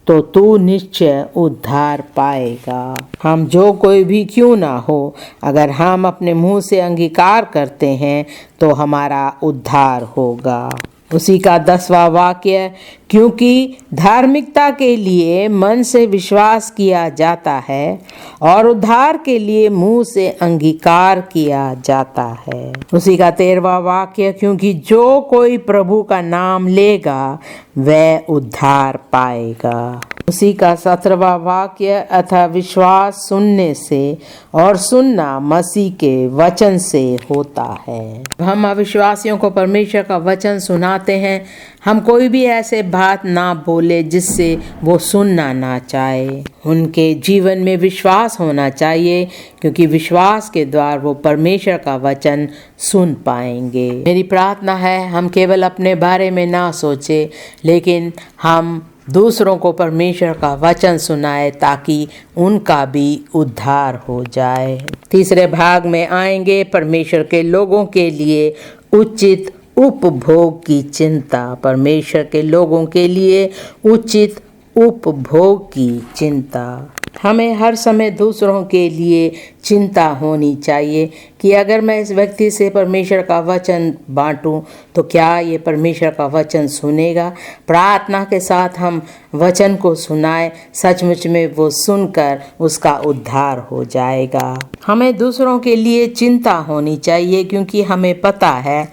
तो तू निश्चय उद्धार पाएगा। हम जो कोई भी क्यों ना हो, अगर हम अपने मुंह से अंगीकार करते हैं तो हमारा उद्धार होगा। उसी का 10वां वाक्य, क्योंकि धार्मिकता के लिए मन से विश्वास किया जाता है और उद्धार के लिए मुंह से अंगीकार किया जाता है। उसी का 13वां वाक्य, क्योंकि जो कोई प्रभु का नाम लेगा वह उद्धार पाएगा। उसी का 17वां वाक्य, अतः विश्वास सुनने से और सुनना मसीह के वचन से होता है। हम अविश्वासियों को परमेश्वर का वचन सुनाते हैं। हम कोई भी ऐसे बात ना बोले जिससे वो सुनना ना चाहे। उनके जीवन में विश्वास होना चाहिए, क्योंकि विश्वास के द्वारा वो परमेश्वर का वचन सुन पाएंगे। मेरी प्रार्थना है हम केवल अपने बारे में ना सोचे, लेकिन हम दूसरों को परमेश्वर का वचन सुनाए ताकि उनका भी उद्धार हो जाए। तीसरे भाग में आएंगे परमेश्वर के लोगों के लिए उचित उपभोग की चिंता। परमेश्वर के लोगों के लिए उचित उपभोग की चिंता। हमें हर समय दूसरों के लिए चिंता होनी चाहिए कि अगर मैं इस व्यक्ति से परमेश्वर का वचन बांटूं तो क्या ये परमेश्वर का वचन सुनेगा। प्रार्थना के साथ हम वचन को सुनाए, सचमुच में वो सुनकर उसका उद्धार हो जाएगा। हमें दूसरों के लिए चिंता होनी चाहिए, क्योंकि हमें पता है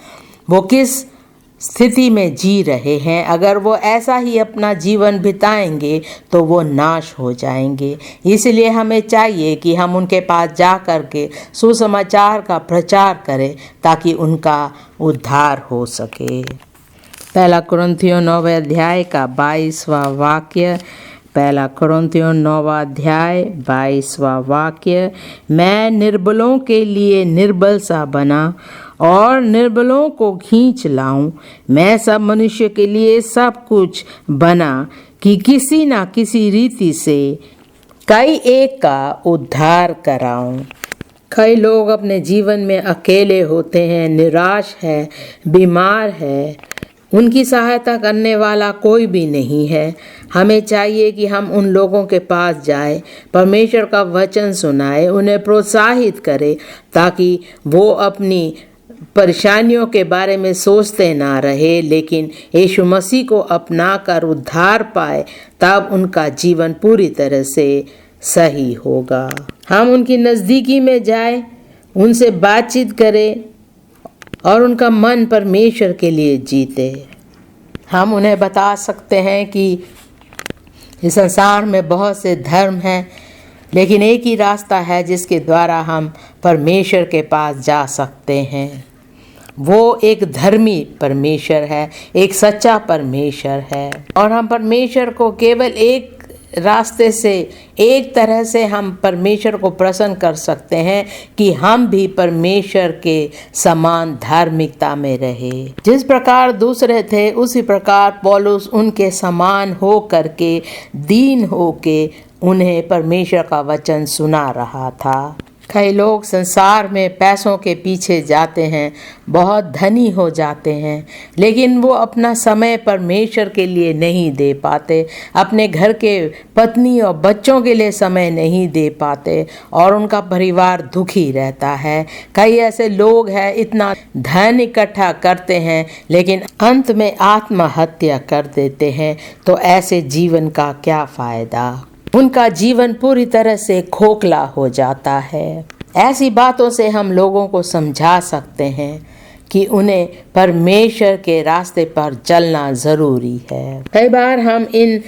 वो किस स्थिति में जी रहे हैं। अगर वो ऐसा ही अपना जीवन बिताएंगे तो वो नाश हो जाएंगे। इसलिए हमें चाहिए कि हम उनके पास जा कर के सुसमाचार का प्रचार करें ताकि उनका उद्धार हो सके। पहला कुरिन्थियों 9वें अध्याय का 22वां वाक्य। पहला कुरिन्थियों 9वां अध्याय 22वां वाक्य, मैं निर्बलों के लिए निर्बल सा बना और निर्बलों को खींच लाऊं। मैं सब मनुष्य के लिए सब कुछ बना कि किसी न किसी रीति से कई एक का उद्धार कराऊं। कई लोग अपने जीवन में अकेले होते हैं, निराश है, बीमार है, उनकी सहायता करने वाला कोई भी नहीं है। हमें चाहिए कि हम उन लोगों के पास जाएं, परमेश्वर का वचन सुनाएं, उन्हें प्रोत्साहित करें ताकि वो अपनी परेशानियों के बारे में सोचते ना रहे, लेकिन यीशु मसीह को अपना कर उद्धार पाए। तब उनका जीवन पूरी तरह से सही होगा। हम उनकी नज़दीकी में जाएं, उनसे बातचीत करें और उनका मन परमेश्वर के लिए जीते। हम उन्हें बता सकते हैं कि इस संसार में बहुत से धर्म हैं, लेकिन एक ही रास्ता है जिसके द्वारा हम परमेश्वर के पास जा सकते हैं। वो एक धर्मी परमेश्वर है, एक सच्चा परमेश्वर है। और हम परमेश्वर को केवल एक रास्ते से, एक तरह से हम परमेश्वर को प्रसन्न कर सकते हैं कि हम भी परमेश्वर के समान धार्मिकता में रहे। जिस प्रकार दूसरे थे उसी प्रकार पौलुस उनके समान हो करके, दीन होके उन्हें परमेश्वर का वचन सुना रहा था। कई लोग संसार में पैसों के पीछे जाते हैं, बहुत धनी हो जाते हैं, लेकिन वो अपना समय परमेश्वर के लिए नहीं दे पाते, अपने घर के पत्नी और बच्चों के लिए समय नहीं दे पाते और उनका परिवार दुखी रहता है। कई ऐसे लोग हैं इतना धन इकट्ठा करते हैं लेकिन अंत में आत्महत्या कर देते हैं। तो ऐसे जीवन का क्या फायदा। उनका जीवन पूरी तरह से खोखला हो जाता है। ऐसी बातों से हम लोगों को समझा सकते हैं कि उन्हें परमेश्वर के रास्ते पर चलना ज़रूरी है। कई बार हम इन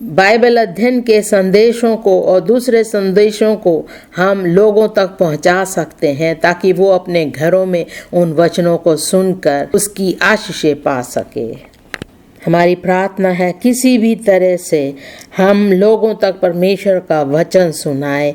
बाइबल अध्ययन के संदेशों को और दूसरे संदेशों को हम लोगों तक पहुंचा सकते हैं ताकि वो अपने घरों में उन वचनों को सुनकर उसकी आशीषें पा सके। हमारी प्रार्थना है किसी भी तरह से हम लोगों तक परमेश्वर का वचन सुनाए,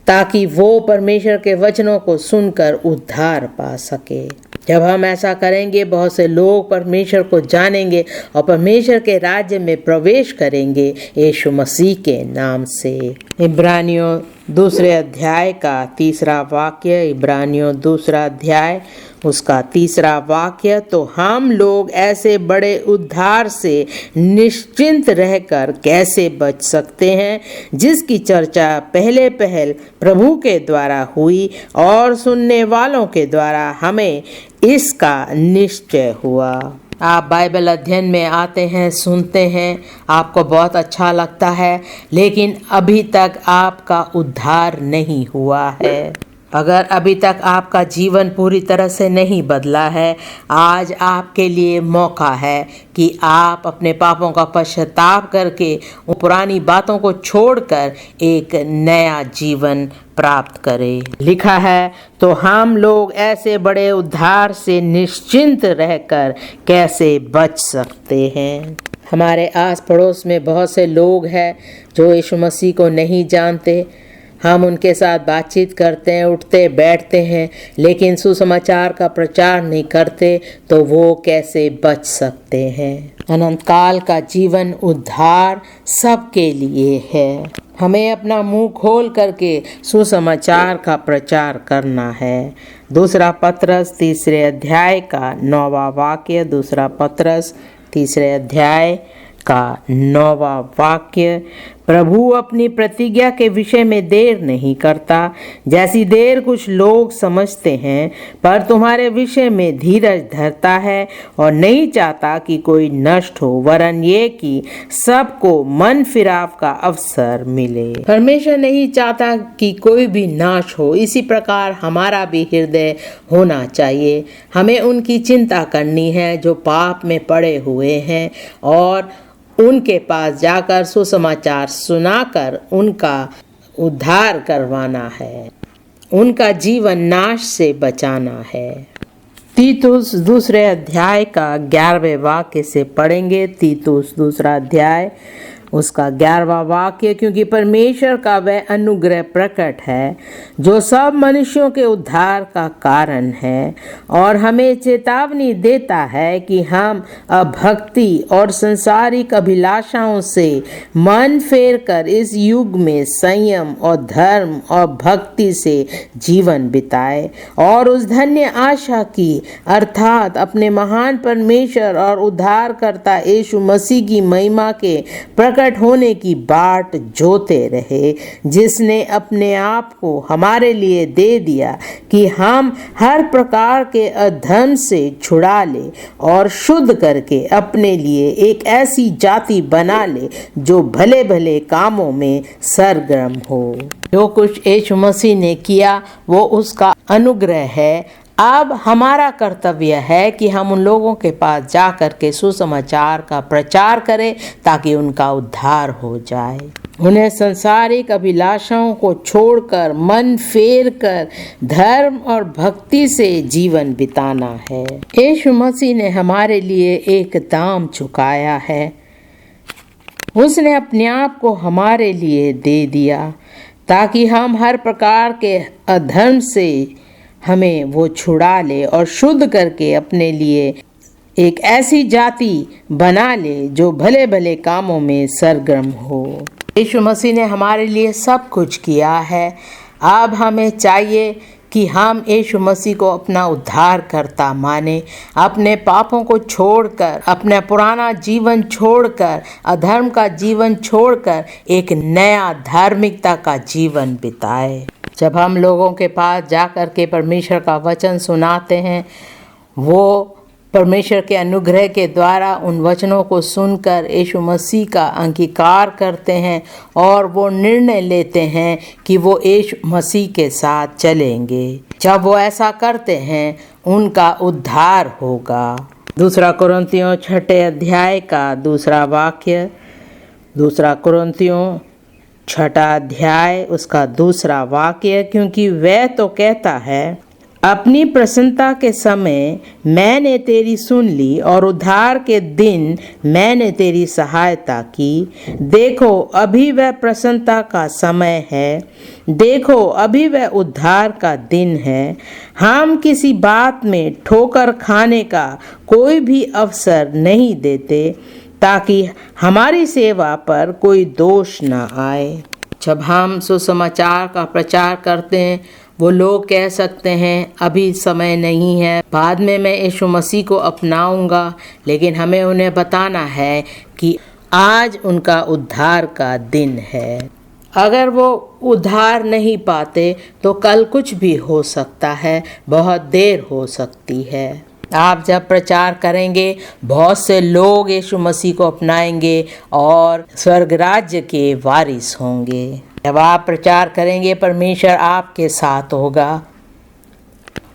ताकि वो परमेश्वर के वचनों को सुनकर उद्धार पा सके। जब हम ऐसा करेंगे, बहुत से लोग परमेश्वर को जानेंगे और परमेश्वर के राज्य में प्रवेश करेंगे यीशु मसीह के नाम से। इब्रानियों 2 अध्याय का 3 वाक्य, इब्रानियों 2 अध्याय उसका 3 वाक्य, तो हम लोग ऐसे बड़े उद्धार से निश्चिंत रहकर कैसे बच सकते हैं, जिसकी चर्चा पहले प्रभु के द्वारा हुई और सुनने वालों के द्वारा हमें इसका निश्चय हुआ। आप बाइबल अध्ययन में आते हैं, सुनते हैं, आपको बहुत अच्छा लगता है, लेकिन अभी तक आपका उद्धार नहीं हुआ है। अगर अभी तक आपका जीवन पूरी तरह से नहीं बदला है, आज आपके लिए मौका है कि आप अपने पापों का पश्चाताप करके उन पुरानी बातों को छोड़कर एक नया जीवन प्राप्त करें। लिखा है, तो हम लोग ऐसे बड़े उद्धार से निश्चिंत रहकर कैसे बच सकते हैं। हमारे आस पड़ोस में बहुत से लोग हैं जो यीशु मसीह को नहीं जानते। हम उनके साथ बातचीत करते हैं, उठते बैठते हैं, लेकिन सुसमाचार का प्रचार नहीं करते, तो वो कैसे बच सकते हैं। अनंत काल का जीवन उद्धार सबके लिए है। हमें अपना मुंह खोल करके सुसमाचार का प्रचार करना है। 2 पत्रस 3 अध्याय का 9वां वाक्य, 2 पत्रस 3 अध्याय का 9वां वाक्य, प्रभु अपनी प्रतिज्ञा के विषय में देर नहीं करता, जैसी देर कुछ लोग समझते हैं, पर तुम्हारे विषय में धीरज धरता है और नहीं चाहता कि कोई नष्ट हो, वरन ये कि सबको मन फिराव का अवसर मिले। परमेश्वर नहीं चाहता कि कोई भी नाश हो। इसी प्रकार हमारा भी हृदय होना चाहिए। हमें उनकी चिंता करनी है जो पाप में पड़े हुए हैं, और उनके पास जाकर सुसमाचार सुनाकर उनका उद्धार करवाना है, उनका जीवन नाश से बचाना है। तीतुस 2 अध्याय का 11वें वाक्य से पढ़ेंगे। तीतुस 2 अध्याय उसका 11वां वाक्य, क्योंकि परमेश्वर का वह अनुग्रह प्रकट है जो सब मनुष्यों के उद्धार का कारण है, और हमें चेतावनी देता है कि हम अभक्ति और संसारिक अभिलाषाओं से मन फेर कर इस युग में संयम और धर्म और भक्ति से जीवन बिताए, और उस धन्य आशा की अर्थात अपने महान परमेश्वर और उद्धारकर्ता यीशु मसीह की महिमा के प्रकट होने की बाट जोते रहे, जिसने अपने आप को हमारे लिए दे दिया कि हम हर प्रकार के अधर्म से छुड़ा ले और शुद्ध करके अपने लिए एक ऐसी जाति बना ले जो भले भले कामों में सरगर्म हो। जो कुछ यीशु मसीह ने किया वो उसका अनुग्रह है। अब हमारा कर्तव्य है कि हम उन लोगों के पास जा कर के सुसमाचार का प्रचार करें, ताकि उनका उद्धार हो जाए। उन्हें संसारिक अभिलाषाओं को छोड़कर मन फेर कर धर्म और भक्ति से जीवन बिताना है। यीशु मसीह ने हमारे लिए एक दाम चुकाया है। उसने अपने आप को हमारे लिए दे दिया, ताकि हम हर प्रकार के अधर्म से हमें वो छुड़ा ले और शुद्ध करके अपने लिए एक ऐसी जाति बना ले जो भले भले कामों में सरगर्म हो। यीशु मसीह ने हमारे लिए सब कुछ किया है। अब हमें चाहिए कि हम यीशु मसीह को अपना उद्धारकर्ता माने, अपने पापों को छोड़कर, अपना पुराना जीवन छोड़कर, अधर्म का जीवन छोड़कर एक नया धार्मिकता का जीवन बिताए। जब हम लोगों के पास जाकर के परमेश्वर का वचन सुनाते हैं, वो परमेश्वर के अनुग्रह के द्वारा उन वचनों को सुनकर यीशु मसीह का अंगीकार करते हैं और वो निर्णय लेते हैं कि वो यीशु मसीह के साथ चलेंगे। जब वो ऐसा करते हैं, उनका उद्धार होगा। 2 कुरिन्थियों 6 अध्याय का 2 वाक्य, 2 कुरिन्थियों 6 अध्याय उसका 2 वाक्य, क्योंकि वह तो कहता है, अपनी प्रसन्नता के समय मैंने तेरी सुन ली और उद्धार के दिन मैंने तेरी सहायता की। देखो अभी वह प्रसन्नता का समय है, देखो अभी वह उद्धार का दिन है। हम किसी बात में ठोकर खाने का कोई भी अवसर नहीं देते, ताकि हमारी सेवा पर कोई दोष न आए। जब हम सुसमाचार का प्रचार करते हैं, वो लोग कह सकते हैं अभी समय नहीं है, बाद में मैं यीशु मसीह को अपनाऊंगा, लेकिन हमें उन्हें बताना है कि आज उनका उद्धार का दिन है। अगर वो उद्धार नहीं पाते तो कल कुछ भी हो सकता है, बहुत देर हो सकती है। आप जब प्रचार करेंगे, बहुत से लोग यीशु मसीह को अपनाएंगे और स्वर्ग राज्य के वारिस होंगे। जब आप प्रचार करेंगे, परमेश्वर आपके साथ होगा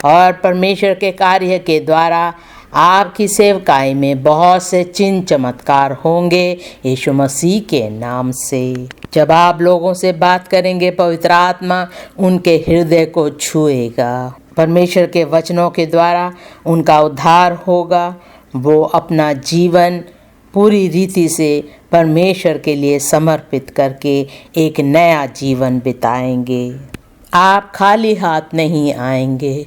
और परमेश्वर के कार्य के द्वारा आपकी सेवकाई में बहुत से चिन्ह चमत्कार होंगे यीशु मसीह के नाम से। जब आप लोगों से बात करेंगे, पवित्र आत्मा उनके हृदय को छुएगा। परमेश्वर के वचनों के द्वारा उनका उद्धार होगा। वो अपना जीवन पूरी रीति से परमेश्वर के लिए समर्पित करके एक नया जीवन बिताएंगे। आप खाली हाथ नहीं आएंगे।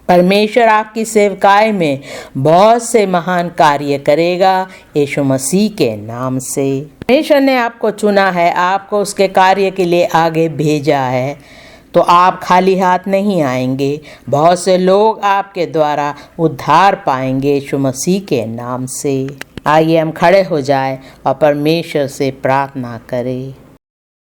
परमेश्वर आपकी सेवकाई में बहुत से महान कार्य करेगा यीशु मसीह के नाम से। परमेश्वर ने आपको चुना है, आपको उसके कार्य के लिए आगे भेजा है, तो आप खाली हाथ नहीं आएंगे। बहुत से लोग आपके द्वारा उद्धार पाएंगे यीशु मसीह के नाम से। आइए हम खड़े हो जाएं और परमेश्वर से प्रार्थना करें।